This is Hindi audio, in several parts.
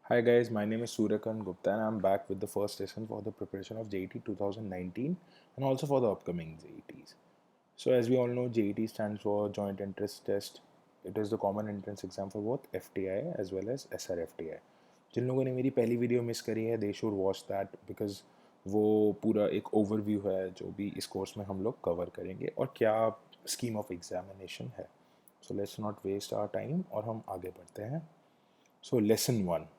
Hi guys, my name is Suryakant Gupta and I'm back with the first lesson for the preparation of JET 2019 and also for the upcoming JETs. So as we all know, JET stands for Joint Entrance Test. It is the common entrance exam for both FTI as well as SRFTI. जिन लोगों ने मेरी पहली वीडियो मिस करी है they should watch that because वो पूरा एक ओवरव्यू है जो भी इस कोर्स में हम लोग कवर करेंगे और क्या स्कीम ऑफ एग्जामिनेशन है. So let's not waste our time और हम आगे बढ़ते हैं. So lesson one.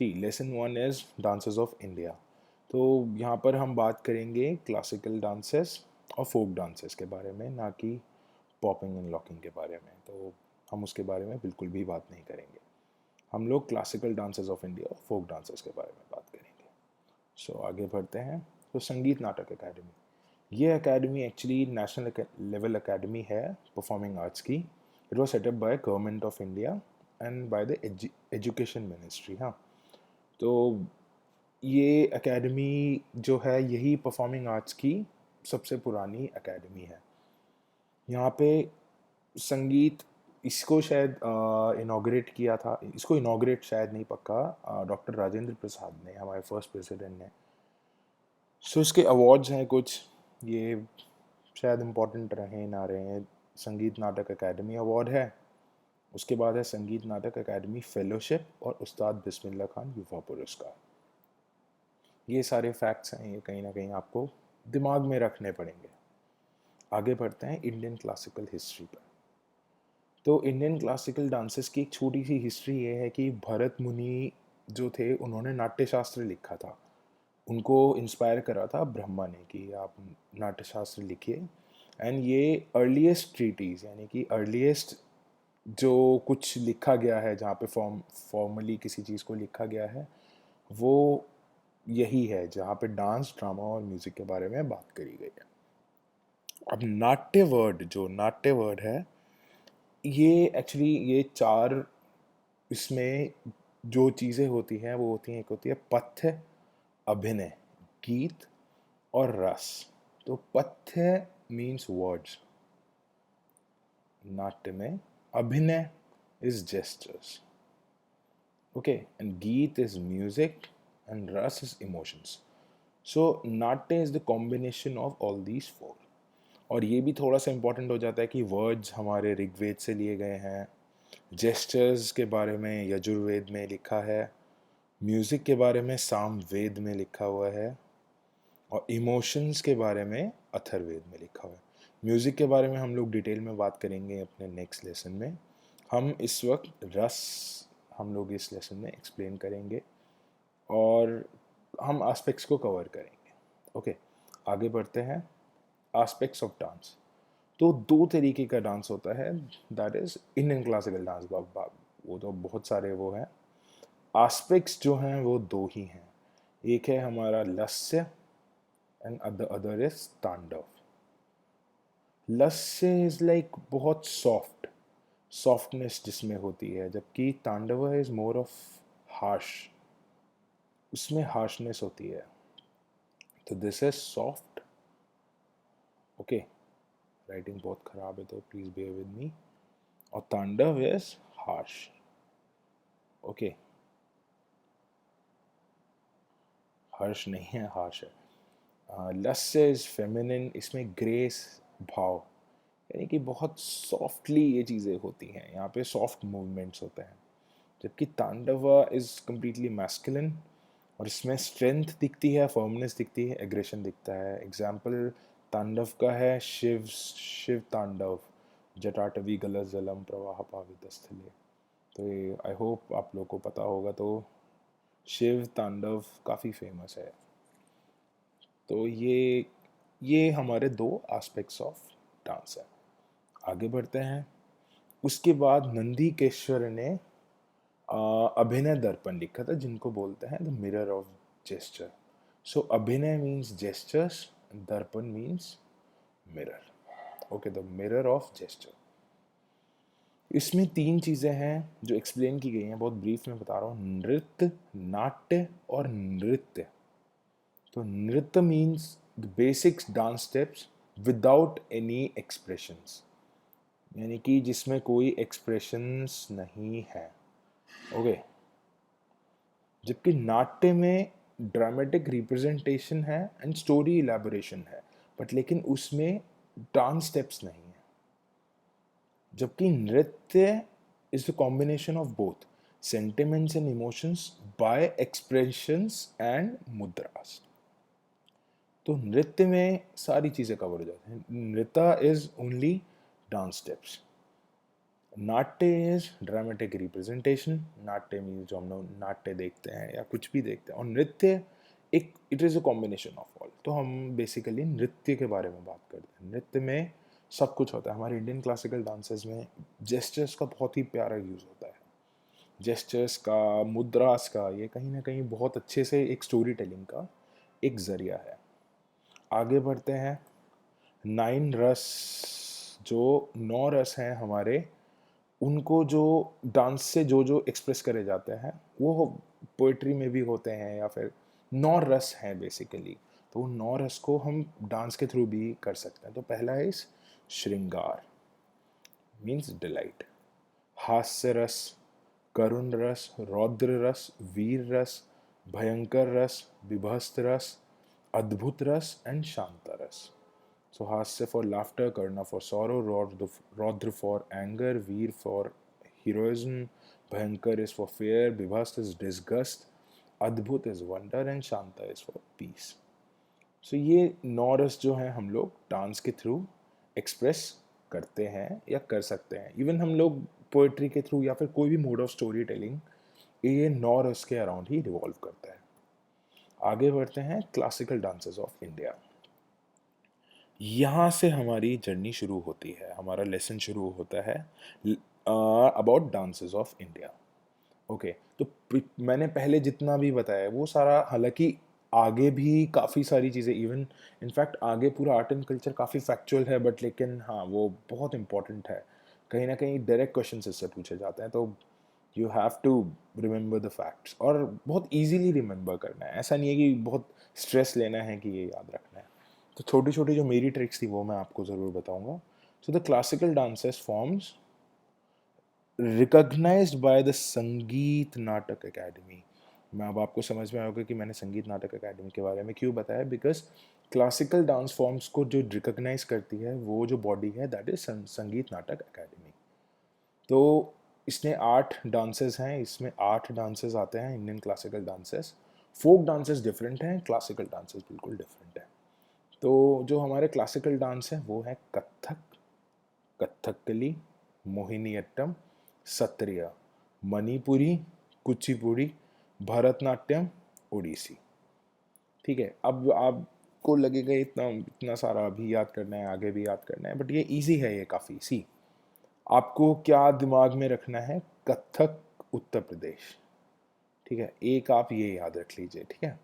Lesson one is dances of India. तो यहाँ पर हम बात करेंगे क्लासिकल डांसेस और फोक डांसेस के बारे में, ना कि पॉपिंग एंड लॉकिंग के बारे में. तो हम उसके बारे में बिल्कुल भी बात नहीं करेंगे. हम लोग क्लासिकल डांसेस ऑफ इंडिया और फोक डांसेस के बारे में बात करेंगे. सो आगे बढ़ते हैं. तो संगीत नाटक एकेडमी, ये academy actually national level academy है परफॉर्मिंग आर्ट्स की. It was setup by government of India and by the education ministry. हाँ, तो ये एकेडमी जो है यही परफॉर्मिंग आर्ट्स की सबसे पुरानी एकेडमी है. यहाँ पे संगीत, इसको शायद इनाग्रेट किया था, इसको इनाग्रेट शायद नहीं पक्का, डॉक्टर राजेंद्र प्रसाद ने, हमारे फर्स्ट प्रेसिडेंट ने. सो इसके अवार्ड्स हैं कुछ, ये शायद इम्पोर्टेंट रहे ना रहे. संगीत नाटक एकेडमी अवार्ड है, उसके बाद है संगीत नाटक एकेडमी फेलोशिप और उस्ताद बिस्मिल्लाह खान युवा पुरस्कार. ये सारे फैक्ट्स हैं, ये कहीं ना कहीं आपको दिमाग में रखने पड़ेंगे. आगे बढ़ते हैं इंडियन क्लासिकल हिस्ट्री पर. तो इंडियन क्लासिकल डांसेस की एक छोटी सी हिस्ट्री ये है कि भरत मुनि जो थे उन्होंने नाट्य शास्त्र लिखा था. उनको इंस्पायर करा था ब्रह्मा ने कि आप नाट्य शास्त्र लिखिए. एंड ये अर्लीस्ट ट्रीटीज, यानी कि अर्लीस्ट जो कुछ लिखा गया है जहाँ पे फॉर्मली किसी चीज़ को लिखा गया है, वो यही है जहाँ पे डांस, ड्रामा और म्यूज़िक के बारे में बात करी गई है. अब नाट्य वर्ड है, ये एक्चुअली ये चार, इसमें जो चीज़ें होती हैं वो होती हैं, एक होती है पथ्य, अभिनय, गीत और रस. तो पथ्य मीन्स वर्ड्स नाट्य में, अभिनय इज जेस्चर्स, ओके, एंड गीत इज म्यूजिक एंड रस इज इमोशंस. सो नाट्य is the combination of all these four. और ये भी थोड़ा सा इंपॉर्टेंट हो जाता है कि वर्ड्स हमारे ऋग्वेद से लिए गए हैं, जेस्चर्स के बारे में यजुर्वेद में लिखा है, म्यूज़िक के बारे में सामवेद में लिखा हुआ है, और इमोशंस के बारे में अथर्ववेद में लिखा हुआ है. म्यूज़िक के बारे में हम लोग डिटेल में बात करेंगे अपने नेक्स्ट लेसन में. हम इस वक्त रस हम लोग इस लेसन में एक्सप्लेन करेंगे और हम एस्पेक्ट्स को कवर करेंगे. ओके, आगे बढ़ते हैं. Aspects of dance. तो दो तरीके का डांस होता है, that is Indian classical dance. वो तो बहुत सारे वो हैं. एस्पेक्ट्स जो हैं वो दो ही हैं. एक है हमारा लस्य एंड अदर इज तांडव. लस्य इज लाइक बहुत सॉफ्टनेस जिसमें होती है, जबकि तांडव इज मोर ऑफ हार्श, उसमें हार्शनेस होती है. तो this is soft. Okay, writing बहुत ख़राब है तो प्लीज़ बेयर विद मी. और तांडव इज हार्श. ओके, हर्ष नहीं है, हार्श है. लस्य इज फेमिनिन, इसमें ग्रेस, भाव, यानी कि बहुत सॉफ्टली ये चीज़ें होती हैं, यहाँ पे सॉफ्ट मूवमेंट्स होते हैं. जबकि तांडव इज कम्प्लीटली मैस्कुलिन और इसमें स्ट्रेंथ दिखती है, फर्मनेस दिखती है, एग्रेशन दिखता है. एग्जाम्पल तांडव का है शिव तांडव, जटाटवी गलत जलम प्रवाह पावित स्थले. तो ये आई होप आप लोग को पता होगा. तो शिव तांडव काफ़ी फेमस है. तो ये हमारे दो एस्पेक्ट्स ऑफ डांस है. आगे बढ़ते हैं. उसके बाद नंदीकेश्वर ने अभिनय दर्पण लिखा था, जिनको बोलते हैं द मिरर ऑफ जेस्चर. सो अभिनय मीन्स जेस्चर्स, दर्पण means mirror. Okay, the mirror of gesture. इसमें तीन चीज़ें हैं जो एक्सप्लेन की गई हैं, बहुत ब्रीफ में बता रहा हूँ. नृत्य, नाट्य और नृत्य. तो नृत्य means the basics dance steps without any expressions, यानी कि जिसमें कोई एक्सप्रेशंस नहीं है. ओके, जबकि नाट्य में ड्रामेटिक रिप्रेजेंटेशन है एंड स्टोरी इलेबोरेशन है, बट लेकिन उसमें डांस स्टेप्स नहीं है। जबकि नृत्य is the combination of both sentiments and emotions by expressions and mudras। तो नृत्य में सारी चीजें कवर हो जाती हैं। नृत्य इज ओनली डांस स्टेप्स, नाट्य इज ड्रामेटिक रिप्रेजेंटेशन। नाट्य मीन्स जो हम लोग नाट्य देखते हैं या कुछ भी देखते हैं, और नृत्य एक it is a combination of all. तो हम बेसिकली नृत्य के बारे में बात करते हैं। नृत्य में सब कुछ होता है। हमारे इंडियन क्लासिकल डांसेस में जेस्चर्स का बहुत ही प्यारा यूज़ होता है। जेस्चर्स का, मुद्रास का, ये कहीं ना कहीं बहुत अच्छे से एक स्टोरी टेलिंग का एक जरिया है। आगे बढ़ते हैं। 9 रस, जो 9 रस हैं हमारे, उनको जो डांस से जो जो एक्सप्रेस करे जाते हैं वो पोइट्री में भी होते हैं, या फिर 9 रस हैं बेसिकली। तो वो 9 रस को हम डांस के थ्रू भी कर सकते हैं। तो पहला है श्रृंगार, मीन्स डिलाइट। हास्य रस, करुण रस, रौद्र रस, वीर रस, भयंकर रस, विभत्स रस, अद्भुत रस एंड शांत रस। So Hasya for laughter, Karna for sorrow, Rodra for anger, Veer for heroism, Bhayankar is for fear, Bibhast is disgust, Adbhut is wonder and Shanta is for peace। So ये 9 रस जो हैं हम लोग डांस के थ्रू एक्सप्रेस करते हैं या कर सकते हैं। इवन हम लोग पोइट्री के थ्रू या फिर कोई भी मोड ऑफ स्टोरी टेलिंग, ये 9 रस के अराउंड ही रिवॉल्व करता है। आगे बढ़ते हैं क्लासिकल डांसेस ऑफ इंडिया। यहाँ से हमारी जर्नी शुरू होती है, हमारा लेसन शुरू होता है about dances of India. Okay, तो मैंने पहले जितना भी बताया वो सारा, हालांकि आगे भी काफ़ी सारी चीज़ें, इवन इनफैक्ट आगे पूरा आर्ट एंड कल्चर काफ़ी फैक्चुअल है, बट लेकिन हाँ वो बहुत इंपॉर्टेंट है। कहीं ना कहीं डायरेक्ट क्वेश्चन इससे पूछे जाते हैं, तो you have to remember the facts, और बहुत ईजीली रिमेंबर करना है। ऐसा नहीं है कि बहुत स्ट्रेस लेना है कि ये याद रखना है। तो छोटी छोटी जो मेरी ट्रिक्स थी वो मैं आपको ज़रूर बताऊंगा। So the classical dances forms recognised by the Sangeet Natak academy. मैं अब आपको समझ में आएगा कि मैंने संगीत नाटक एकेडमी के बारे में क्यों बताया, बिकॉज क्लासिकल डांस फॉर्म्स को जो रिकॉग्नाइज करती है वो जो बॉडी है दैट इज संगीत नाटक एकेडमी। तो इसमें 8 डांसेस हैं, इसमें 8 डांसेस आते हैं Indian classical dances. Folk dances different हैं, क्लासिकल डांसेस बिल्कुल डिफरेंट है। तो जो हमारे क्लासिकल डांस है वो है कथक, कथकली, मोहिनीअट्टम, सत्रिया, मणिपुरी, कुचिपुड़ी, भरतनाट्यम, ओडिसी। ठीक है, अब आपको लगेगा इतना इतना सारा अभी याद करना है, आगे भी याद करना है, बट ये इजी है, ये काफ़ी। सी आपको क्या दिमाग में रखना है, कथक उत्तर प्रदेश, ठीक है, एक आप ये याद रख लीजिए। ठीक है,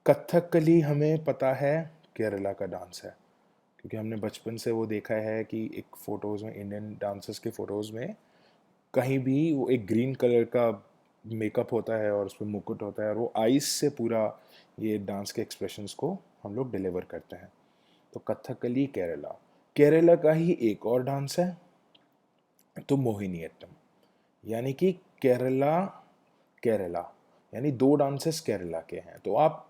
कथकली हमें पता है केरला का डांस है, क्योंकि हमने बचपन से वो देखा है कि एक फ़ोटोज़ में, इंडियन डांसर्स के फ़ोटोज़ में कहीं भी वो एक ग्रीन कलर का मेकअप होता है और उस पर मुकुट होता है, और वो आइस से पूरा ये डांस के एक्सप्रेशंस को हम लोग डिलीवर करते हैं। तो कथकली केरला। केरला का ही एक और डांस है, तो मोहिनीअट्टम, यानी कि केरला केरला, यानी 2 डांसेस केरला के हैं। तो आप,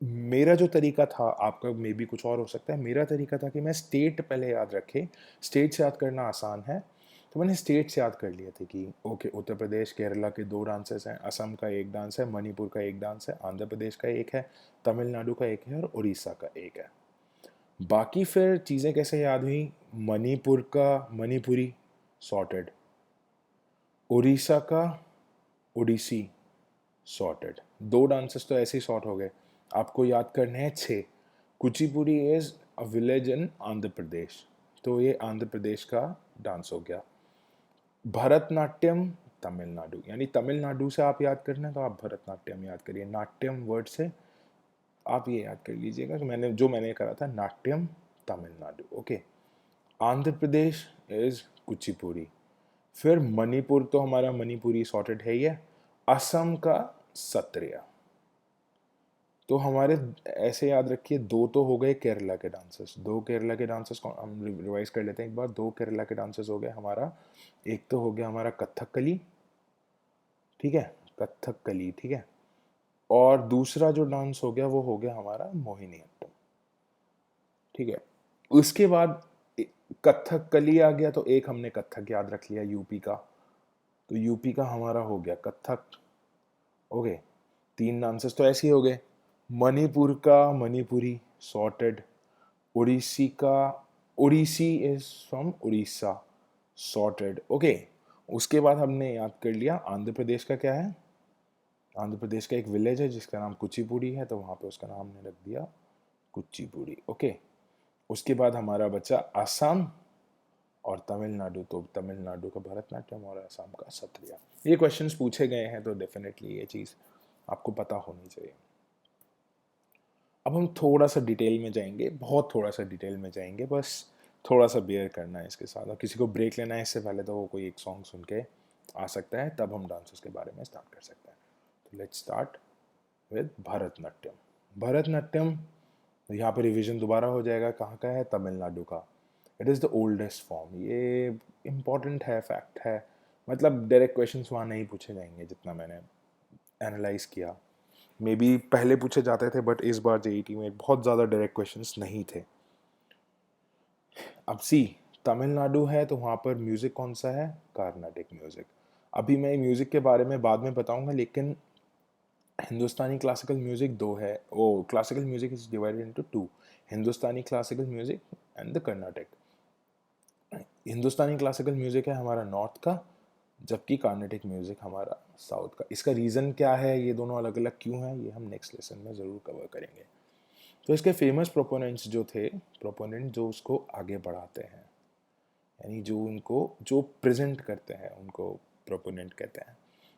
मेरा जो तरीका था, आपका मे बी कुछ और हो सकता है, मेरा तरीका था कि मैं स्टेट पहले याद रखे। स्टेट से याद करना आसान है, तो मैंने स्टेट से याद कर लिए थे कि ओके, उत्तर प्रदेश केरला के 2 डांसेस हैं, असम का एक डांस है, मणिपुर का एक डांस है, आंध्र प्रदेश का एक है, तमिलनाडु का एक है और उड़ीसा का एक है। बाकी फिर चीज़ें कैसे याद हुई, मणिपुर का मणिपुरी सॉर्टेड, उड़ीसा का ओडिसी सॉर्टेड। 2 डांसेस तो ऐसे ही सॉर्ट हो गए। आपको याद करने हैं 6। Kuchipudi is a village in Andhra Pradesh, तो ये आंध्र प्रदेश का डांस हो गया। भरतनाट्यम तमिलनाडु, यानी तमिलनाडु से आप याद करना है तो आप भरतनाट्यम याद करिए। नाट्यम वर्ड से आप ये याद कर लीजिएगा कि मैंने करा था नाट्यम तमिलनाडु। Okay, Andhra Pradesh is Kuchipudi. फिर मणिपुर तो हमारा मणिपुरी सॉर्टेड है ही है। असम का सत्रिया। तो हमारे ऐसे याद रखिए, 2 तो हो गए केरला के डांसेस। 2 केरला के डांसेस को हम रिवाइज कर लेते हैं एक बार। 2 केरला के डांसेस हो गए हमारा। एक तो हो गया हमारा कथकली, ठीक है, कथकली, ठीक है। और दूसरा जो डांस हो गया वो हो गया हमारा मोहिनी अट्टम। ठीक है, उसके बाद कथकली आ गया, तो एक हमने कथक याद रख लिया यूपी का, तो यूपी का हमारा हो गया कथक। ओके, 3 डांसेस तो ऐसे ही हो गए। मणिपुर का मणिपुरी सॉर्टेड, उड़ीसी का Odissi is from Orissa sorted. Okay, उसके बाद हमने याद कर लिया आंध्र प्रदेश का क्या है। आंध्र प्रदेश का एक विलेज है जिसका नाम कुचिपुड़ी है, तो वहाँ पे उसका नाम हमने रख दिया कुचिपुड़ी। ओके, उसके बाद हमारा बचा असम और तमिलनाडु, तो तमिलनाडु का भरतनाट्यम और असम का सत्रिया। ये क्वेश्चंस पूछे गए हैं तो डेफिनेटली ये चीज़ आपको पता होनी चाहिए। अब हम थोड़ा सा डिटेल में जाएंगे, बहुत थोड़ा सा डिटेल में जाएंगे, बस थोड़ा सा बेयर करना है इसके साथ। और किसी को ब्रेक लेना है इससे पहले तो वो कोई एक सॉन्ग सुन के आ सकता है, तब हम डांसेस के बारे में स्टार्ट कर सकते हैं। तो let's start with Bharatanatyam. Bharatanatyam, यहाँ पर रिवीजन दोबारा हो जाएगा, कहाँ का है, तमिलनाडु का। It is the oldest form. ये इम्पॉर्टेंट है, फैक्ट है, मतलब डायरेक्ट क्वेश्चंस वहाँ नहीं पूछे जाएंगे जितना मैंने एनालाइज किया। मे बी पहले पूछे जाते थे बट इस बार जेईटी में बहुत ज़्यादा डायरेक्ट क्वेश्चंस नहीं थे। अब सी, तमिलनाडु है तो वहाँ पर म्यूज़िक कौन सा है, कार्नाटिक म्यूज़िक। अभी मैं म्यूज़िक के बारे में बाद में बताऊंगा, लेकिन हिंदुस्तानी क्लासिकल म्यूज़िक दो है। Oh, classical music is divided into two, Hindustani classical music and the Carnatic. Hindustani classical music है हमारा नॉर्थ का, जबकि कार्नेटिक म्यूज़िक हमारा साउथ का। इसका रीज़न क्या है, ये दोनों अलग अलग क्यों हैं, ये हम नेक्स्ट लेसन में ज़रूर कवर करेंगे। तो इसके फेमस प्रोपोनेंट्स जो थे, प्रोपोनेंट जो उसको आगे बढ़ाते हैं, यानी जो उनको जो प्रेजेंट करते हैं उनको प्रोपोनेंट कहते हैं।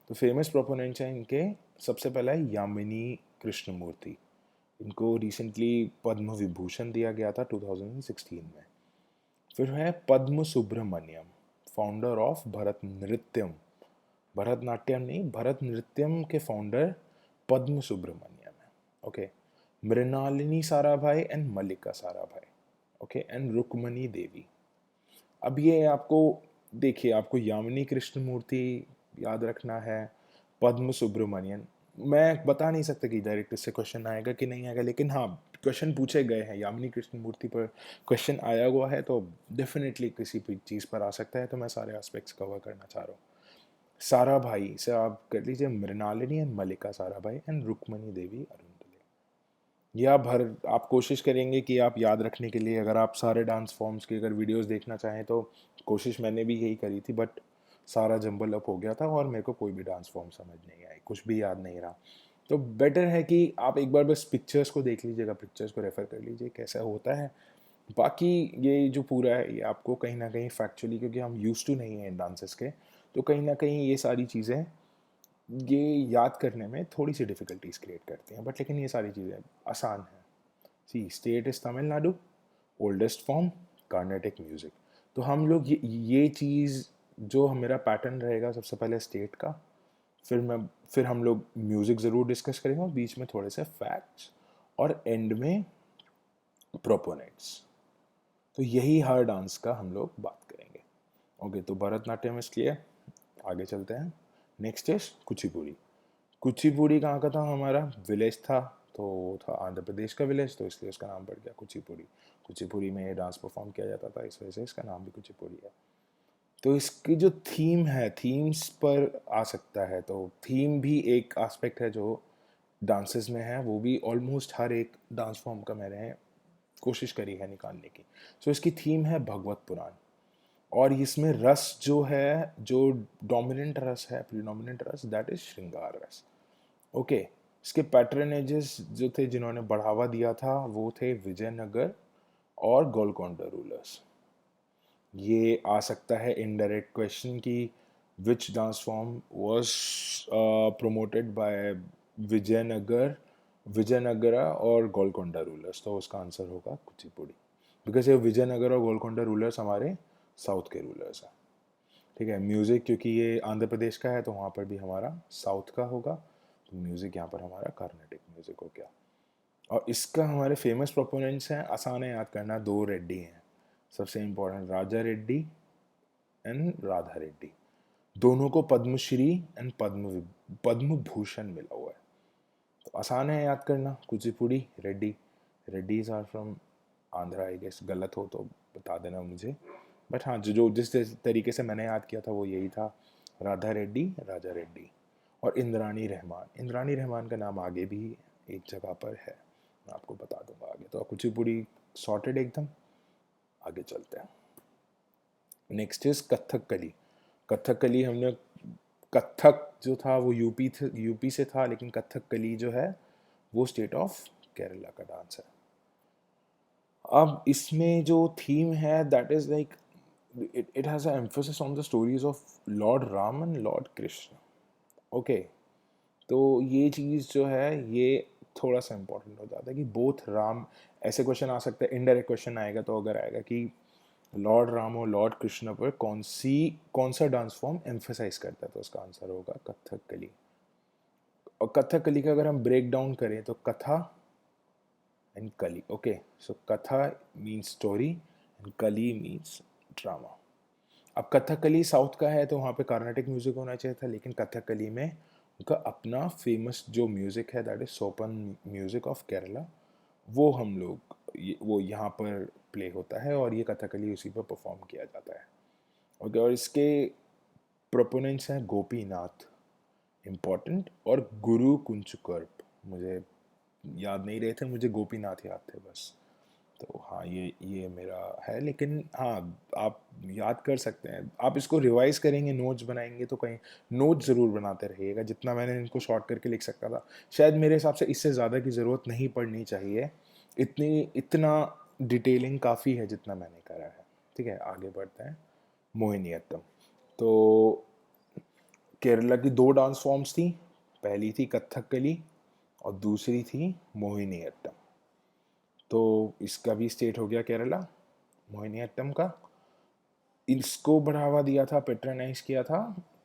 तो फेमस प्रोपोनेंट्स हैं इनके, सबसे पहला है यामिनी कृष्णमूर्ति। इनको रिसेंटली पद्म विभूषण दिया गया था 2016 में। फिर है पद्म सुब्रमण्यम, फाउंडर ऑफ भरत नृत्यम। भरतनाट्यम नहीं, भरत नृत्यम के फाउंडर पद्म सुब्रमण्यम है। Okay, Mrinalini Sarabhai and Mallika Sarabhai. Okay, and Rukmini Devi. अब ये आपको देखिए, आपको यामिनी कृष्णमूर्ति याद रखना है, पद्म सुब्रमण्यन। मैं बता नहीं सकता कि डायरेक्ट इससे क्वेश्चन आएगा कि नहीं आएगा, लेकिन हाँ क्वेश्चन पूछे गए हैं, यामिनी कृष्णमूर्ति पर क्वेश्चन आया हुआ है, तो डेफिनेटली किसी भी चीज़ पर आ सकता है। तो मैं सारे एस्पेक्ट्स कवर करना चाह रहा हूँ। सारा भाई से आप कर लीजिए मृणालिनी एंड मल्लिका सारा भाई एंड रुक्मणी देवी अरुणधुले। ये आप कोशिश करेंगे कि आप याद रखने के लिए, अगर आप सारे डांस फॉर्म्स की अगर वीडियोस देखना चाहें तो कोशिश मैंने भी यही करी थी, बट सारा जंबल अप हो गया था और मेरे को कोई भी डांस फॉर्म समझ नहीं आई, कुछ भी याद नहीं रहा। तो बेटर है कि आप एक बार बस पिक्चर्स को देख लीजिएगा, पिक्चर्स को रेफर कर लीजिए कैसा होता है। बाकी ये जो पूरा है ये आपको कहीं ना कहीं फैक्चुअली, क्योंकि हम यूज टू नहीं हैं डांसेस के, तो कहीं ना कहीं ये सारी चीज़ें ये याद करने में थोड़ी सी डिफ़िकल्टीज क्रिएट करती हैं, बट लेकिन ये सारी चीज़ें आसान हैं। C, state is Tamil Nadu, oldest form Carnatic music. तो हम लोग ये चीज़ जो मेरा पैटर्न रहेगा, सबसे पहले स्टेट का, फिर हम लोग म्यूज़िक ज़रूर डिस्कस करेंगे और बीच में थोड़े से फैक्ट्स और एंड में प्रोपोनेंट्स। तो यही हर डांस का हम लोग बात करेंगे। ओके, तो भरतनाट्यम इज क्लियर, आगे चलते हैं। Next is Kuchipudi. कुचिपुड़ी कहाँ का था, हमारा विलेज था, तो वो था आंध्र प्रदेश का विलेज, तो इसलिए उसका नाम पड़ गया कुचिपुड़ी। कुचिपुड़ी में ये डांस परफॉर्म किया जाता था, इस वजह से इसका नाम भी कुचिपुड़ी है। तो इसकी जो थीम है, थीम्स पर आ सकता है, तो थीम भी एक एस्पेक्ट है जो डांसेस में है, वो भी ऑलमोस्ट हर एक डांस फॉर्म का मैंने कोशिश करी है निकालने की। सो इसकी थीम है भगवत पुराण, और इसमें रस जो है, जो डोमिनेंट रस है, प्रीडोमिनेंट रस, दैट इज श्रृंगार रस। ओके, इसके पैट्रनेजेस जो थे, जिन्होंने बढ़ावा दिया था, वो थे विजयनगर और गोलकोंडा रूलर्स। ये आ सकता है इनडायरेक्ट क्वेश्चन की, which dance form was promoted by Vijayanagar, Vijayanagara और गोलकोंडा रूलर्स, तो उसका आंसर होगा कुचिपुड़ी, बिकॉज ये विजयनगर और गोलकोंडा रूलर्स हमारे साउथ के रूलर्स हैं। ठीक है, म्यूज़िक क्योंकि ये आंध्र प्रदेश का है तो वहाँ पर भी हमारा साउथ का होगा, तो म्यूज़िक यहाँ पर हमारा कार्नेटिक म्यूज़िक हो गया। और इसका हमारे फेमस प्रोपोनेंट्स हैं, आसान है याद करना, दो रेड्डी हैं सबसे important, Raja Reddy and Radha Reddy. दोनों को पद्मश्री एंड पद्म भूषण मिला हुआ है। तो आसान है याद करना, Kuchipudi Reddy, Reddys are from Andhra I guess, गलत हो तो बता देना मुझे, बट हाँ जो जिस तरीके से मैंने याद किया था वो यही था, राधा रेड्डी, राजा रेड्डी। और इंद्राणी रहमान, इंद्राणी रहमान का नाम आगे भी एक जगह पर है, मैं आपको बता दूंगा आगे। तो कुचिपुड़ी सॉर्टेड एकदम, आगे चलते हैं। Next is Kathakali. कथकली हमने, कथक जो था वो यूपी से था, लेकिन कथकली जो है वो स्टेट ऑफ केरला का डांस है। अब इसमें जो थीम है that is like it has an emphasis on the stories of Lord Ram and Lord Krishna. Okay, तो ये चीज़ जो है ये थोड़ा सा इम्पोर्टेंट हो जाता है कि बोथ राम, ऐसे क्वेश्चन आ सकते हैं, इनडायरेक्ट क्वेश्चन आएगा तो अगर आएगा कि लॉर्ड राम और लॉर्ड कृष्ण पर कौन सा डांस फॉर्म एम्फेसाइज करता है, तो उसका आंसर होगा कथकली। और कथकली का अगर हम ब्रेक डाउन करें तो कथा एंड कली। ओके, सो कथा मीन्स स्टोरी एंड कली मीन्स ड्रामा। अब कथकली साउथ का है तो वहाँ पे कार्नेटिक म्यूजिक होना चाहिए था, लेकिन कथकली में उनका अपना फेमस जो म्यूजिक है that is Sopan music of Kerala, वो हम लोग वो यहाँ पर प्ले होता है और ये कथकली उसी पर परफॉर्म किया जाता है। ओके, और इसके प्रोपोनेंट्स हैं गोपीनाथ इम्पॉर्टेंट और गुरु कुंचकर्प, मुझे याद नहीं रहे थे, मुझे गोपीनाथ याद थे बस। तो हाँ ये मेरा है, लेकिन हाँ आप याद कर सकते हैं, आप इसको रिवाइज करेंगे, नोट्स बनाएंगे तो कहीं नोट्स ज़रूर बनाते रहिएगा, जितना मैंने इनको शॉर्ट करके लिख सकता था शायद मेरे हिसाब से इससे ज़्यादा की ज़रूरत नहीं पड़नी चाहिए, इतना डिटेलिंग काफ़ी है जितना मैंने करा है। ठीक है, आगे बढ़ते हैं। मोहिनीअट्टम, तो केरला की दो डांस फॉर्म्स थी, पहली थी कथकली और दूसरी थी मोहिनीअट्टम। तो इसका भी स्टेट हो गया केरला, मोहिनीअट्टम का। इसको बढ़ावा दिया था, पेट्रोनाइज किया था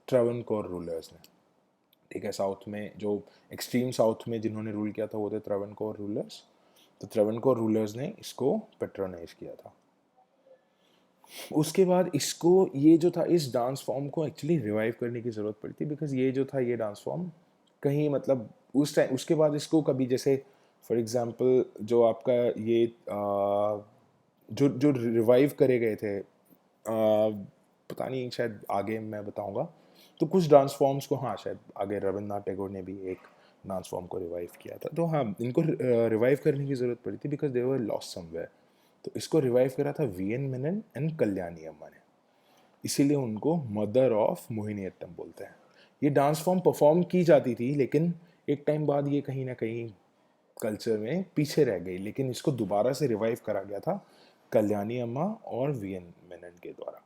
ट्रावनकोर रूलर्स ने। ठीक है, साउथ में जो एक्सट्रीम साउथ में जिन्होंने रूल किया था वो थे ट्रावनकोर रूलर्स, तो ट्रावनकोर रूलर्स ने इसको पेट्रोनाइज किया था। उसके बाद इसको, ये जो था इस डांस फॉर्म को एक्चुअली रिवाइव करने की ज़रूरत पड़ी थी, बिकॉज ये जो था ये डांस फॉर्म कहीं मतलब उस टाइम, उसके बाद इसको कभी जैसे फॉर एग्जांपल जो आपका ये जो जो रिवाइव करे गए थे, पता नहीं शायद आगे मैं बताऊंगा, तो कुछ डांस फॉर्म्स को हाँ शायद आगे रविन्द्रनाथ टैगोर ने भी एक डांस फॉर्म को रिवाइव किया था, तो हाँ इनको रिवाइव करने की ज़रूरत पड़ी थी because they were lost somewhere. तो इसको रिवाइव करा था वी.एन. मेनन एंड कल्याणी अम्मा ने, इसीलिए उनको मदर ऑफ मोहिनीअट्टम बोलते हैं। ये डांस फॉर्म परफॉर्म की जाती थी, लेकिन एक टाइम बाद ये कहीं ना कहीं कल्चर में पीछे रह गई, लेकिन इसको दोबारा से रिवाइव करा गया था कल्याणी अम्मा और वी.एन. मेनन के द्वारा।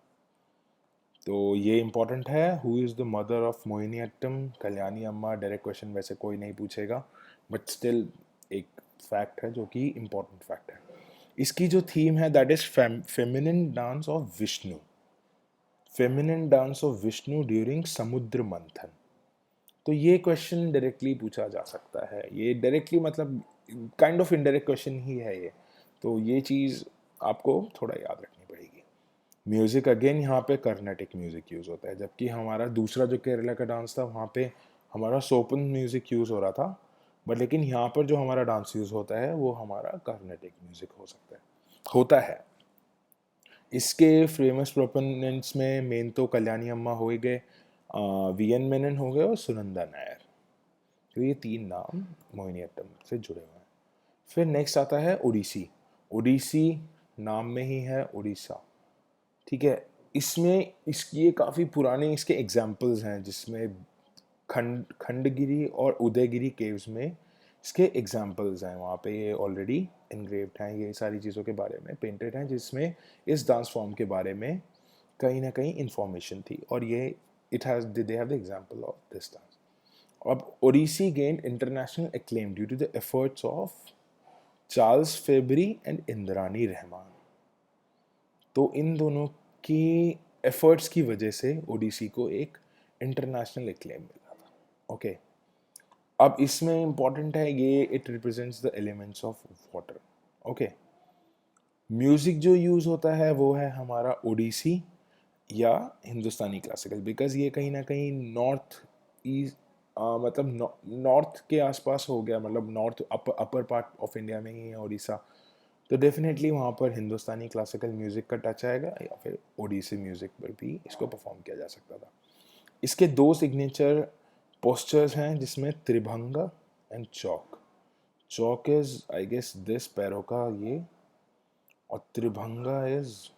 तो ये इंपॉर्टेंट है, who is the mother of Mohiniattam, Kalyani Amma. Direct question वैसे कोई नहीं पूछेगा, बट स्टिल एक फैक्ट है जो कि इम्पॉर्टेंट फैक्ट है। इसकी जो थीम है that is feminine dance of Vishnu, feminine dance of Vishnu during समुद्र मंथन। तो ये क्वेश्चन डायरेक्टली पूछा जा सकता है, ये डायरेक्टली मतलब काइंड ऑफ इनडायरेक्ट क्वेश्चन ही है ये, तो ये चीज़ आपको थोड़ा याद रखनी पड़ेगी। म्यूज़िक अगेन यहाँ पे कर्नाटिक म्यूज़िक यूज़ होता है, जबकि हमारा दूसरा जो केरला का डांस था वहाँ पे हमारा सोपन म्यूज़िक यूज़ हो रहा था, बट लेकिन यहाँ पर जो हमारा डांस यूज़ होता है वो हमारा कर्नाटिक म्यूज़िक हो सकता है, होता है। इसके फेमस प्रोपोनेंट्स में मेन तो कल्याणी अम्मा हो ही गए, वी.एन. मेनन हो गए और सुनंदा नायर, तो ये तीन नाम मोहिनीअट्टम से जुड़े हुए हैं। फिर नेक्स्ट आता है ओडिसी। ओडिसी नाम में ही है उड़ीसा, ठीक है। इसमें इसकी ये काफ़ी पुराने इसके एग्जाम्पल्स हैं, जिसमें खंडगिरी और उदयगिरी केव्स में इसके एग्जाम्पल्स हैं, वहाँ पे ये ऑलरेडी इनग्रेव्ड हैं, ये सारी चीज़ों के बारे में पेंटेड हैं, जिसमें इस डांस फॉर्म के बारे में कहीं ना कहीं इंफॉर्मेशन थी, और ये it has they have the example of this dance. अब Odissi gained international acclaim due to the efforts of Charles Fabri and Indrani Rahman. तो इन दोनों की एफर्ट्स की वजह से ओडिसी को एक इंटरनेशनल एक्लेम मिला था। ओके, अब इसमें इंपॉर्टेंट है ये, it represents the elements of water. Okay, music जो यूज होता है वो है हमारा ओडिसी या हिंदुस्तानी क्लासिकल, बिकॉज ये कहीं ना कहीं नॉर्थ ईस्ट मतलब नॉर्थ के आसपास हो गया, मतलब north upper part of India में ही है उड़ीसा, तो डेफिनेटली वहाँ पर हिंदुस्तानी क्लासिकल म्यूज़िक का टच आएगा, या फिर ओडिसी म्यूज़िक पर भी इसको परफॉर्म किया जा सकता था। इसके दो सिग्नेचर पोस्चर्स हैं, जिसमें Tribhanga and Chowk. Chowk is I guess this पैरों का ये, और त्रिभंगा इज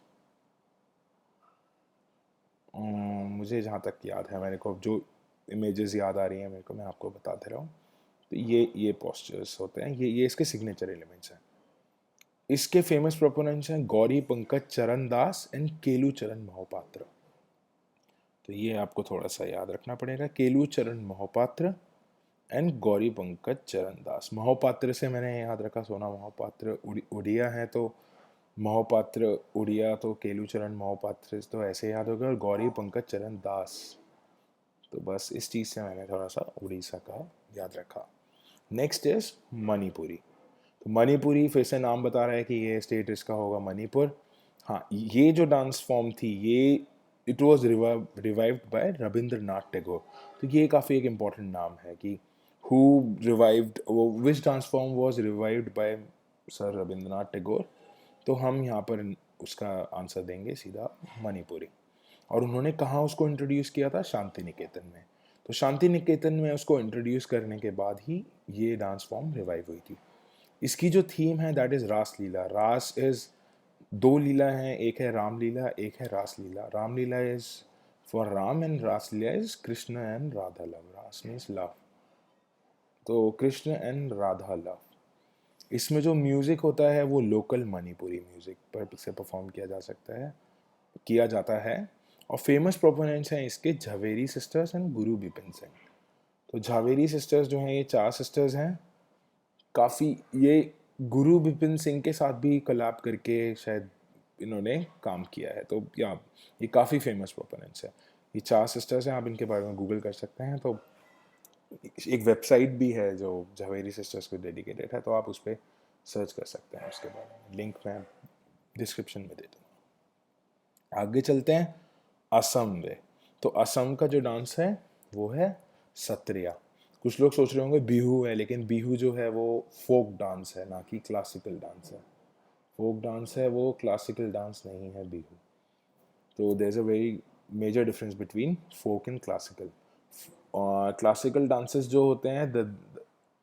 मुझे जहाँ तक याद है, मेरे को जो इमेजेस याद आ रही हैं मेरे को, मैं आपको बताते रहा हूँ। तो ये पोस्चर्स होते हैं, ये इसके सिग्नेचर एलिमेंट्स हैं। इसके फेमस प्रोपोनेंट्स हैं गौरी पंकज चरण दास एंड केलू चरण मोहपात्र। तो ये आपको थोड़ा सा याद रखना पड़ेगा, केलू चरण मोहपात्र एंड गौरी पंकज चरण दास। मोहपात्र से मैंने याद रखा, सोना मोहपात्र उड़िया है, तो मोहपात्र उड़िया, तो केलू चरण मोहपात्र तो ऐसे याद होगा, और गौरी पंकज चरण दास, तो बस इस चीज़ से मैंने थोड़ा सा उड़ीसा का याद रखा। Next is Manipuri. तो मणिपुरी फिर से नाम बता रहा है कि ये स्टेट इसका होगा मणिपुर। हाँ, ये जो डांस फॉर्म थी, ये it was revived by Rabindranath Tagore. तो ये काफ़ी एक इम्पॉर्टेंट नाम है कि हु रिवाइव्ड, वो which dance form was revived by sir Rabindranath Tagore. तो हम यहाँ पर उसका आंसर देंगे सीधा मणिपुरी। और उन्होंने कहाँ उसको इंट्रोड्यूस किया था? शांति निकेतन में। तो शांति निकेतन में उसको इंट्रोड्यूस करने के बाद ही ये डांस फॉर्म रिवाइव हुई थी। इसकी जो थीम है दैट इज रास लीला। रास इज दो लीला हैं, एक है रामलीला, एक है Raas Leela. Ramlila is for Ram and Raas Leela is Krishna and Radha love. Raas means love, तो कृष्ण एंड राधा लव। इसमें जो म्यूजिक होता है वो लोकल मणिपुरी म्यूजिक पर से परफॉर्म किया जाता है। और फेमस प्रोपोनेंट्स हैं इसके झावेरी सिस्टर्स एंड गुरु बिपिन सिंह। तो झावेरी सिस्टर्स जो हैं, ये 4 सिस्टर्स हैं। काफ़ी ये गुरु बिपिन सिंह के साथ भी कोलैब करके शायद इन्होंने काम किया है, तो या ये काफ़ी फेमस प्रोपोनेंट्स है। ये 4 सिस्टर्स हैं, आप इनके बारे में गूगल कर सकते हैं। तो एक वेबसाइट भी है जो झावेरी सिस्टर्स को डेडिकेटेड है, तो आप उस पर सर्च कर सकते हैं उसके बारे में। लिंक मैं डिस्क्रिप्शन में दे दूँगा। आगे चलते हैं असम में। तो असम का जो डांस है वो है सत्रिया। कुछ लोग सोच रहे होंगे बिहू है, लेकिन बिहू जो है वो फोक डांस है, ना कि क्लासिकल डांस है। फोक डांस है वो, क्लासिकल डांस नहीं है बिहू। तो there is a very major difference between folk and classical. और क्लासिकल डांसेस जो होते हैं, द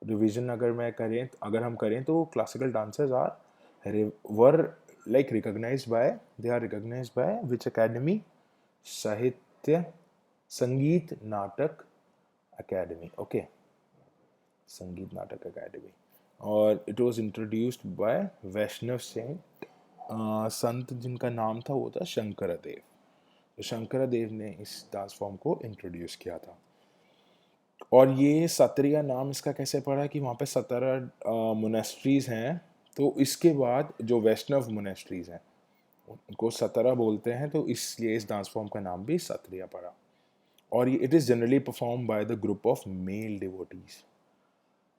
रिवीजन अगर हम करें तो classical dances were like they are recognized by which academy? Sahitya Sangeet Natak academy. Okay, Sangeet Natak academy. और it was introduced by Vaishnav sant, जिनका नाम था वो था शंकरदेव। तो शंकरदेव ने इस डांस फॉर्म को इंट्रोड्यूस किया था। और ये सत्रिया नाम इसका कैसे पड़ा कि वहाँ पे 17 मोनेस्ट्रीज हैं, तो इसके बाद जो वैष्णव मोनेस्ट्रीज हैं उनको 17 बोलते हैं, तो इसलिए इस डांस फॉर्म का नाम भी सत्रिया पड़ा। और ये it is generally perform by the group of male devotees.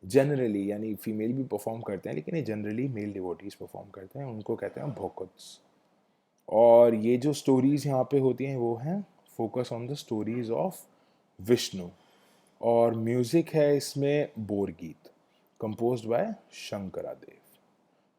Generally यानी फीमेल भी परफॉर्म करते हैं, लेकिन ये जनरली मेल डिवोटीज परफॉर्म करते हैं, उनको कहते हैं भोकट्स। और ये जो स्टोरीज यहाँ पे होती हैं वो हैं focus on the stories of Vishnu. और म्यूजिक है इसमें बोरगीत, कंपोज्ड बाय शंकरादेव।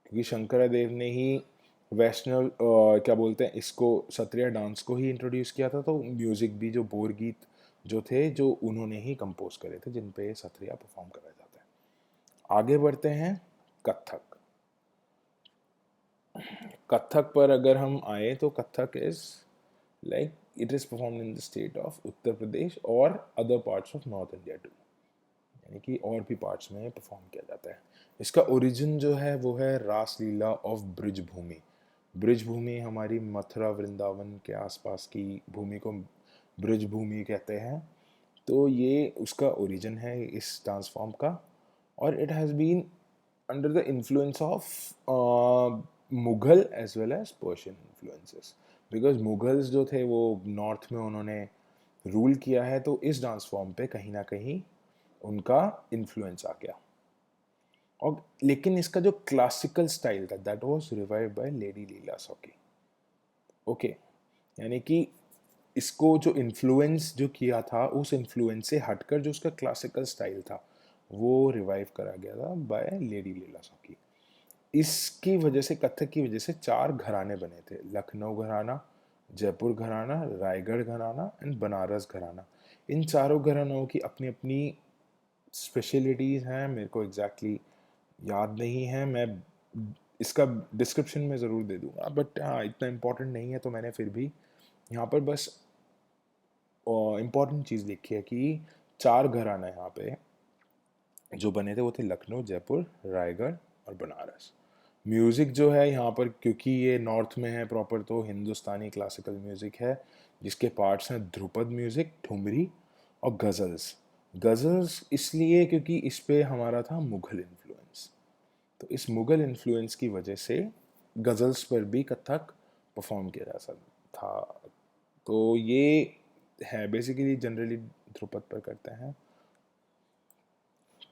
क्योंकि शंकरादेव ने ही वैष्णव क्या बोलते हैं इसको, सत्रिया डांस को ही इंट्रोड्यूस किया था, तो म्यूजिक भी जो बोरगीत जो थे, जो उन्होंने ही कंपोज करे थे, जिन पे सत्रिया परफॉर्म करा जाता है। आगे बढ़ते हैं कथक। कथक पर अगर हम आए तो Kathak is like it is perform in the state of Uttar Pradesh और other parts of north India too, यानी कि और भी पार्ट्स में परफॉर्म किया जाता है। इसका ओरिजिन जो है वो है रास लीला ऑफ ब्रिजभूमि। ब्रिजभूमि हमारी मथुरा वृंदावन के आसपास की भूमि को ब्रिजभूमि कहते हैं। तो ये उसका ओरिजिन है इस डांस फॉर्म का। और it has been under the influence of Mughal as well as Persian influences. Because Mughals जो थे वो नॉर्थ में उन्होंने रूल किया है, तो इस डांस फॉर्म पे कहीं ना कहीं उनका इन्फ्लुएंस आ गया। और लेकिन इसका जो क्लासिकल स्टाइल था that was revived by lady Leela Sokhey. Okay, यानी कि इसको जो इन्फ्लुएंस जो किया था, उस इन्फ्लुएंस से हटकर जो उसका क्लासिकल स्टाइल था वो रिवाइव करा गया था बाय लेडी लीला साकी। इसकी वजह से, कथक की वजह से 4 घराने बने थे, लखनऊ घराना, जयपुर घराना, रायगढ़ घराना एंड बनारस घराना। इन चारों घरानों की अपनी अपनी स्पेशलिटीज़ हैं, मेरे को एग्जैक्टली याद नहीं है, मैं इसका डिस्क्रिप्शन में ज़रूर दे दूंगा, बट हाँ इतना इम्पोर्टेंट नहीं है, तो मैंने फिर भी यहाँ पर बस इम्पोर्टेंट चीज़ लिखी है कि 4 घराना यहाँ पे जो बने थे वो थे लखनऊ, जयपुर, रायगढ़ और बनारस। म्यूज़िक जो है यहाँ पर, क्योंकि ये नॉर्थ में है प्रॉपर, तो हिंदुस्तानी क्लासिकल म्यूज़िक है जिसके पार्ट्स हैं ध्रुपद म्यूज़िक, ठुमरी और गज़ल्स। गज़ल्स इसलिए क्योंकि इस पे हमारा था मुग़ल इन्फ्लुएंस, तो इस मुग़ल इन्फ्लुएंस की वजह से गज़ल्स पर भी कथक परफॉर्म किया जा सकता था। तो ये है बेसिकली, जनरली ध्रुपद पर करते हैं।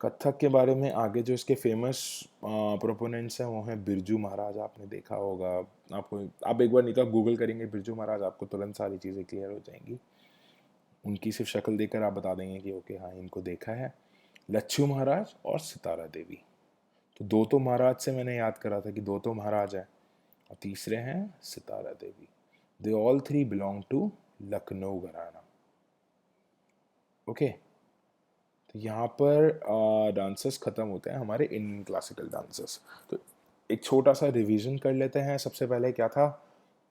कथक के बारे में आगे जो इसके फेमस प्रोपोनेंट्स हैं वो हैं बिरजू महाराज, आपने देखा होगा। आपको, आप एक बार नहीं तो आप गूगल करेंगे बिरजू महाराज, आपको तुरंत सारी चीज़ें क्लियर हो जाएंगी। उनकी सिर्फ शक्ल देखकर आप बता देंगे कि ओके हाँ इनको देखा है। लच्छू महाराज और सितारा देवी। तो दो तो महाराज से मैंने याद करा था कि दो तो महाराज हैं, और तीसरे हैं Sitara Devi. They all three belong to Lucknow gharana. Okay, तो यहाँ पर डांसर्स ख़त्म होते हैं हमारे इंडियन क्लासिकल डांसर्स। तो एक छोटा सा रिवीजन कर लेते हैं। सबसे पहले क्या था,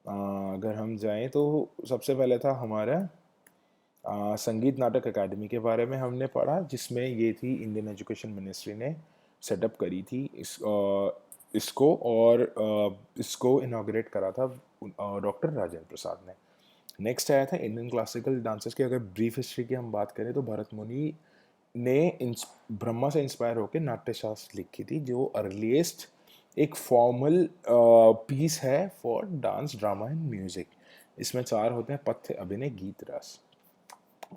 अगर हम जाएं तो सबसे पहले था हमारा संगीत नाटक अकादमी के बारे में हमने पढ़ा, जिसमें ये थी इंडियन एजुकेशन मिनिस्ट्री ने सेटअप करी थी इसको, और इसको इनॉग्रेट करा था डॉक्टर राजेंद्र प्रसाद ने। नेक्स्ट आया था इंडियन क्लासिकल डांसर्स की। अगर ब्रीफ हिस्ट्री की हम बात करें तो भरत मुनि ने ब्रह्मा से इंस्पायर होकर नाट्यशास्त्र लिखी थी, जो अर्लीस्ट एक फॉर्मल पीस है for dance, drama and music. इसमें 4 होते हैं, पथ्य, अभिनय, गीत, रस।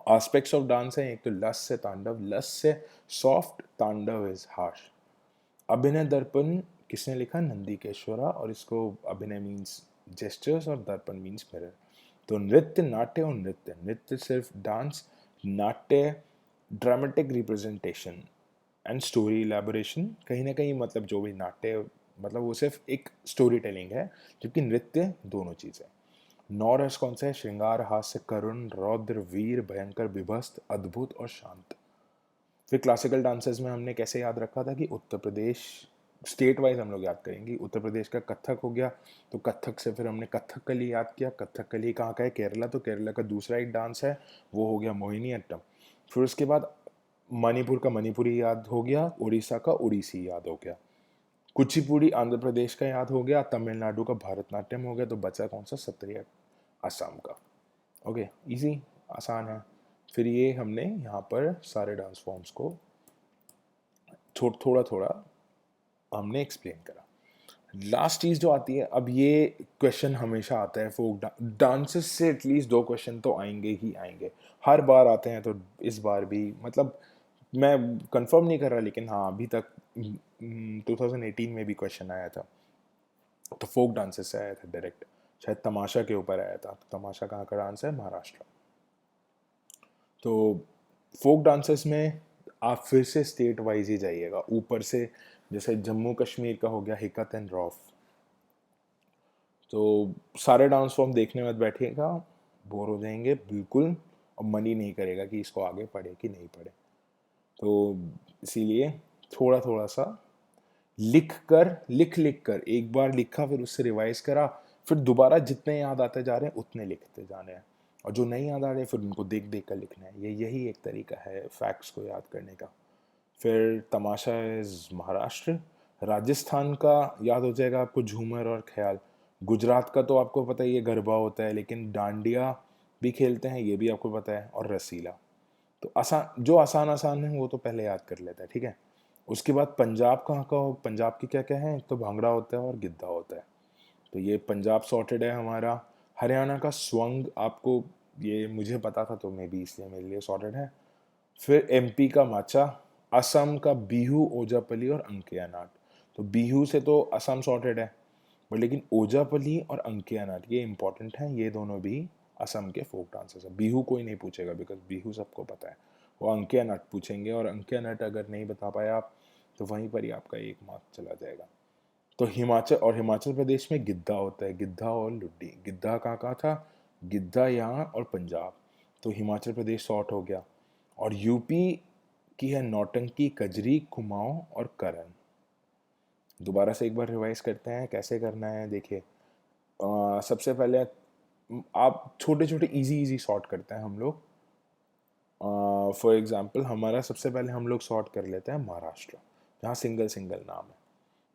एस्पेक्ट्स ऑफ डांस है, एक तो लस से तांडव, लस से सॉफ्ट, तांडव इज हार्श। अभिनय दर्पण किसने लिखा, नंदीकेश्वरा, और इसको अभिनय मीन्स जेस्चर्स और दर्पण मीन्स मिरर। तो नृत्य, नाट्य और नृत्य, नृत्य सिर्फ डांस, नाट्य dramatic representation and story elaboration. कहीं ना कहीं मतलब जो भी नाट्य मतलब वो सिर्फ एक स्टोरी टेलिंग है, जबकि नृत्य दोनों चीज़ें। नौ रस कौन सा है, श्रृंगार, हास्य, करुण, रौद्र, वीर, भयंकर, विभस्त, अद्भुत और शांत। फिर क्लासिकल डांसेस में हमने कैसे याद रखा था कि उत्तर प्रदेश, स्टेट वाइज हम लोग याद करेंगे। उत्तर प्रदेश का कथक हो गया, तो कथक से फिर हमने कथकली याद किया। कथकली कहाँ का है, केरला, तो केरला का दूसरा एक डांस है वो हो गया मोहिनी अट्टम। फिर उसके बाद मणिपुर का मणिपुरी याद हो गया, उड़ीसा का उड़ीसी याद हो गया, कुचिपुड़ी आंध्र प्रदेश का याद हो गया, तमिलनाडु का भरतनाट्यम हो गया, तो बचा कौन सा, सत्रिया असम का। ओके, इजी, आसान है। फिर ये हमने यहाँ पर सारे डांस फॉर्म्स को थोड़ा थोड़ा हमने एक्सप्लेन करा। लास्ट चीज़ जो आती है, अब ये क्वेश्चन हमेशा आता है, फोक डांसेस से एटलीस्ट 2 क्वेश्चन तो आएंगे ही आएंगे, हर बार आते हैं, तो इस बार भी मतलब मैं कंफर्म नहीं कर रहा, लेकिन हाँ अभी तक 2018 में भी क्वेश्चन आया था, तो फोक डांसेस से आया था डायरेक्ट, शायद तमाशा के ऊपर आया था। तो तमाशा कहाँ का डांस है, महाराष्ट्र। तो फोक डांसेस में आप फिर से स्टेट वाइज ही जाइएगा, ऊपर से जैसे जम्मू कश्मीर का हो गया हिकत एंड रौफ। तो सारे डांस फॉर्म देखने मत बैठिएगा, बोर हो जाएंगे बिल्कुल, और मन ही नहीं करेगा कि इसको आगे पढ़े कि नहीं पढ़े। तो इसीलिए थोड़ा थोड़ा सा लिख कर, एक बार लिखा फिर उससे रिवाइज करा, फिर दोबारा जितने याद आते जा रहे हैं उतने लिखते जाने हैं, और जो नहीं याद आ रहे फिर उनको देख देख कर लिखना है। यही एक तरीका है फैक्ट्स को याद करने का। फिर तमाशा इज महाराष्ट्र। राजस्थान का याद हो जाएगा आपको झूमर और ख्याल। गुजरात का तो आपको पता ही है गरबा होता है, लेकिन डांडिया भी खेलते हैं, ये भी आपको पता है, और रसीला। तो आसान, जो आसान आसान है वो तो पहले याद कर लेता है, ठीक है। उसके बाद पंजाब कहाँ का हो, पंजाब की क्या क्या है, एक तो भांगड़ा होता है और गिद्धा होता है, तो ये पंजाब सॉर्टेड है हमारा। हरियाणा का स्वंग, आपको ये मुझे पता था तो मैं भी इसलिए मेरे लिए सॉर्टेड है। फिर एमपी का माचा, असम का बिहू, ओजापली और अंकिया नाट। तो बिहू से तो असम सॉर्टेड है, बट लेकिन ओजापली और अंकिया नाट ये इंपॉर्टेंट हैं, ये दोनों भी असम के फोक डांसर्स है। बिहू कोई नहीं पूछेगा बिकॉज बिहू सबको पता है, वो अंकिया नट पूछेंगे, और अंकिया नट अगर नहीं बता पाए आप तो वहीं पर ही आपका 1 मार्क चला जाएगा। तो हिमाचल प्रदेश में गिद्धा होता है, गिद्धा और लुड्डी। गिद्धा कहाँ कहाँ था? गिद्धा यहाँ और पंजाब, तो हिमाचल प्रदेश शॉर्ट हो गया। और यूपी की है नौटंकी, कजरी, कुमाऊं और करण। दोबारा से एक बार रिवाइज करते हैं कैसे करना है। देखिए, सबसे पहले आप छोटे छोटे इजी इजी सॉर्ट करते हैं हम लोग। फॉर एग्जांपल हमारा सबसे पहले हम लोग सॉर्ट कर लेते हैं महाराष्ट्र, जहाँ सिंगल सिंगल नाम है,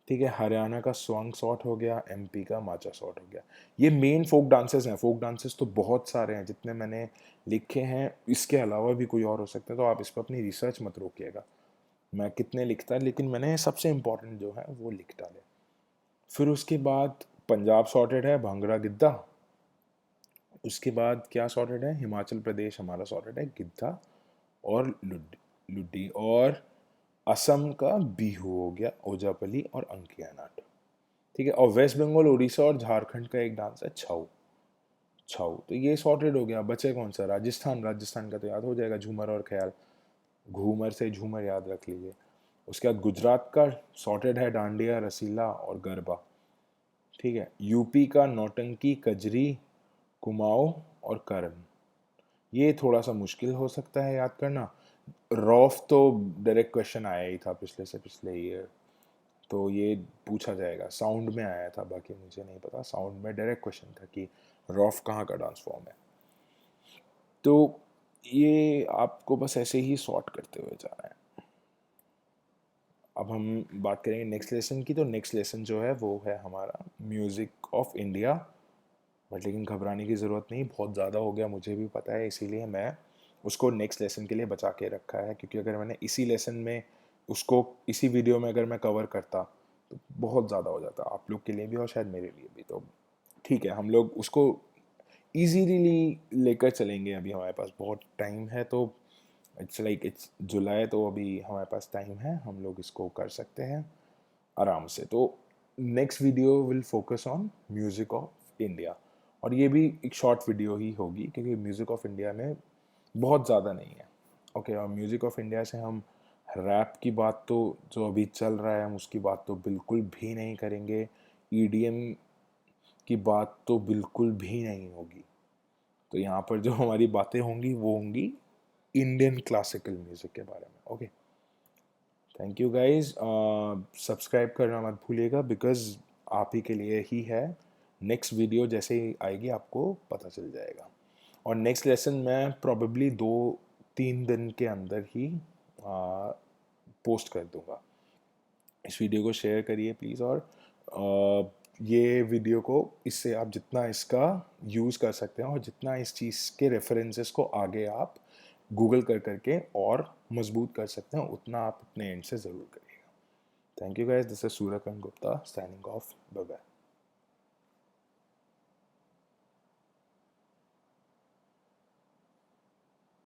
ठीक है। हरियाणा का स्वंग सॉर्ट हो गया, एमपी का माचा सॉर्ट हो गया। ये मेन फोक डांसेस हैं। फोक डांसेस तो बहुत सारे हैं जितने मैंने लिखे हैं, इसके अलावा भी कोई और हो सकता है, तो आप इस पर अपनी रिसर्च मत रोकिएगा मैं कितने लिखता, लेकिन मैंने सबसे इम्पोर्टेंट जो है वो लिख डाले। फिर उसके बाद पंजाब सॉर्टेड है, भांगड़ा गिद्धा। उसके बाद क्या सॉर्टेड है? हिमाचल प्रदेश हमारा सॉर्टेड है, गिद्धा और लुड्डी। और असम का बिहू हो गया, ओजापली और अंकिया नाट, ठीक है। और वेस्ट बंगाल, उड़ीसा और झारखंड का एक डांस है छऊ। छऊ तो ये सॉर्टेड हो गया। बचे कौन सा? राजस्थान। राजस्थान का तो याद हो जाएगा, झूमर और ख्याल। घूमर से झूमर याद रख लीजिए। उसके बाद गुजरात का सॉर्टेड है, डांडिया, रसीला और गरबा, ठीक है। यूपी का नौटंकी, कजरी, कुमाऊं और करण। ये थोड़ा सा मुश्किल हो सकता है याद करना। रॉफ तो डायरेक्ट क्वेश्चन आया ही था पिछले से पिछले ईयर, तो ये पूछा जाएगा। साउंड में आया था, बाकी मुझे नहीं पता। साउंड में डायरेक्ट क्वेश्चन था कि रॉफ कहाँ का डांस फॉर्म है। तो ये आपको बस ऐसे ही सॉर्ट करते हुए जाना है। अब हम बात करेंगे नेक्स्ट लेसन की। तो नेक्स्ट लेसन जो है वो है हमारा म्यूज़िक ऑफ इंडिया। बट लेकिन घबराने की ज़रूरत नहीं, बहुत ज़्यादा हो गया मुझे भी पता है, इसीलिए मैं उसको नेक्स्ट लेसन के लिए बचा के रखा है। क्योंकि अगर मैंने इसी लेसन में उसको इसी वीडियो में अगर मैं कवर करता तो बहुत ज़्यादा हो जाता आप लोग के लिए भी और शायद मेरे लिए भी। तो ठीक है, हम लोग उसको ईजीली लेकर चलेंगे। अभी हमारे पास बहुत टाइम है, तो इट्स जुलाई, तो अभी हमारे पास टाइम है, हम लोग इसको कर सकते हैं आराम से। तो next video will focus on music of India, और ये भी एक शॉर्ट वीडियो ही होगी क्योंकि म्यूज़िक ऑफ इंडिया में बहुत ज़्यादा नहीं है। ओके, और म्यूज़िक ऑफ इंडिया से हम रैप की बात तो जो अभी चल रहा है हम उसकी बात तो बिल्कुल भी नहीं करेंगे। ईडीएम की बात तो बिल्कुल भी नहीं होगी। तो यहाँ पर जो हमारी बातें होंगी वो होंगी इंडियन क्लासिकल म्यूज़िक के बारे में। Okay, thank you guys. Subscribe करना मत भूलिएगा बिकॉज आप ही के लिए ही है। नेक्स्ट वीडियो जैसे ही आएगी आपको पता चल जाएगा। और नेक्स्ट लेसन मैं प्रॉबेबली 2-3 दिन के अंदर ही पोस्ट कर दूंगा। इस वीडियो को शेयर करिए प्लीज़। और ये वीडियो को इससे आप जितना इसका यूज़ कर सकते हैं और जितना इस चीज़ के रेफरेंसेस को आगे आप गूगल कर करके और मजबूत कर सकते हैं उतना आप अपने एंड से ज़रूर करिएगा। Thank you guys, this is Suryakant Gupta signing off. Bye bye.